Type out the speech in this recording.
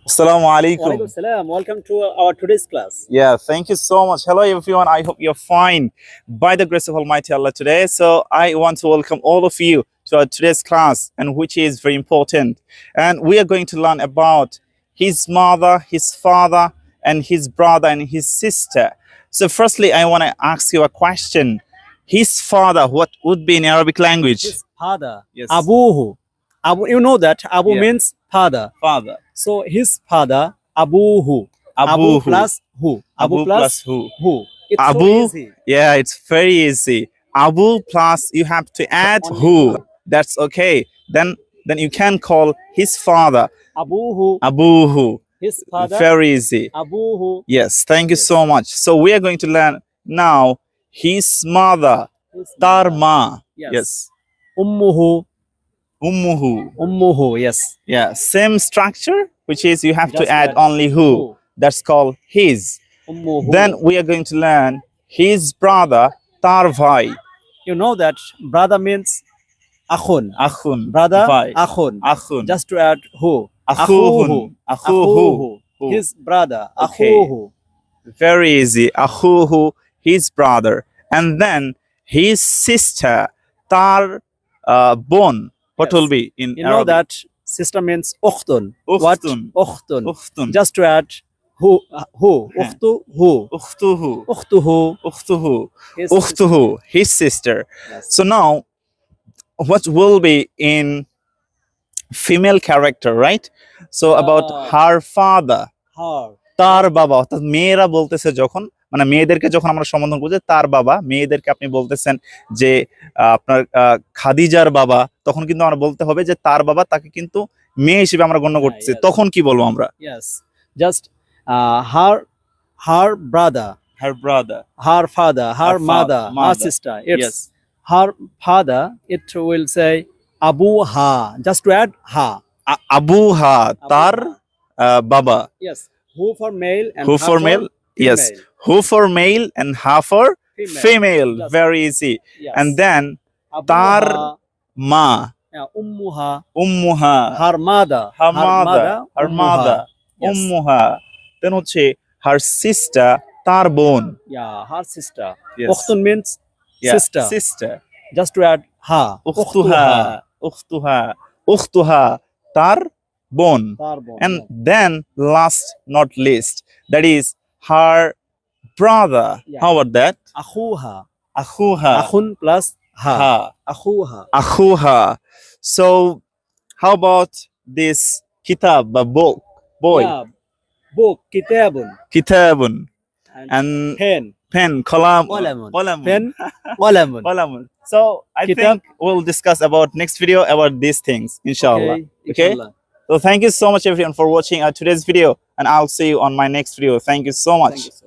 Assalamu alaikum. Walaikum salam. Welcome to our today's class. Yeah, thank you so much. Hello, everyone. I hope you're fine by the grace of Almighty Allah today. So, I want to welcome all of you to our today's class, and which is very important. And we are going to learn about his mother, his father, and his brother and his sister. So, firstly, I want to ask you a question. His father, what would be in Arabic language? His father, Yes. Abuhu. Abu, you know that Abu Yeah. means father. Father. So his father, Abuhu. Abuhu. Plus who? Abu plus who? who? It's Abu. so easy. Yeah, it's very easy. Abu plus you have to add Only who. who. That's okay. Then you can call his father Abuhu. Abuhu. His father, Very easy. Abuhu. Yes, thank you Yes. so much. So we are going to learn now his mother, His mother. Tarma. Yes. Yes. Ummuhu. Ummuhu. Ummuhu. Yes. Yeah, same structure, which is you have Just to add add only who. That's called his. Ummuhu. Then we are going to learn his brother, Tarvai. you know that brother means akhun. Akhun. Brother, Vai. akhun. Akhun. Just to add who? Akhuhun. Akhuhu. Who? His brother. Okay. Akhuhu. Very easy. Akhuhu, his brother. And then his sister, Tar Bon. What Yes. will be in You know Arabic? that sister means ukhtun. What? Ukhtun. Ukhtun. Ukhtun. Just to add who? Who? Yeah. Ukhtu. Who? Ukhtuhu. Ukhtuhu. Ukhtuhu. His Ukhtuhu, his sister. sister. Yes. So now, what will be in female character, right? So about her father, Her. তার বাবা, অর্থাৎ মেয়েরা বলতেছে যখন, মানে মেয়েদেরকে যখন আমরা সম্বোধন করছি তার বাবা, মেয়েদেরকে আপনি বলতেছেন যে আপনার খাদিজার বাবা, তখন কিন্তু আমরা বলতে হবে যে তার বাবা, তাকে কিন্তু মেয়ে হিসেবে আমরা গণ্য করতেছি। yes. তখন কি বলবো আমরা? Yes. Just her brother, Her brother. her father, her mother, her mother. sister. It's Yes. her father. It will say Abu Ha. Just to add ha. আবুহা, তার বাবা। Yes. Who for male and Who ha for male? Yes. female. Who for male and ha for female. Yes. Very easy. Yes. And then Abuha, tar ma, ummuha, ummuha, her mother, her mother, her ummuha. mother, Yes. ummuha. Then হচ্ছে her sister, তার বোন। Yeah, her sister. Yes. Ukhtun means Yeah, sister. sister. Just to add ha. Ukhtuha, ukhtuha, ukhtuha, তার বোন। Tarbon. And then last not least, that is her brother. Yeah. How about that? Akhuha. Akhuha. Akhun plus ha. Ha. Akhuha. Akhuha. So how about this kitab, a book, boy? Yeah. Book. Kitabun. Kitabun. And pen. pen, qalam, Qalamun. qalamun. Pen. Qalamun. Qalamun. So I Kitab. think we'll discuss about next video about these things, inshallah. Okay? Inshallah. So thank you so much everyone for watching our today's video, and I'll see you on my next video. Thank you so much. Thank you so much.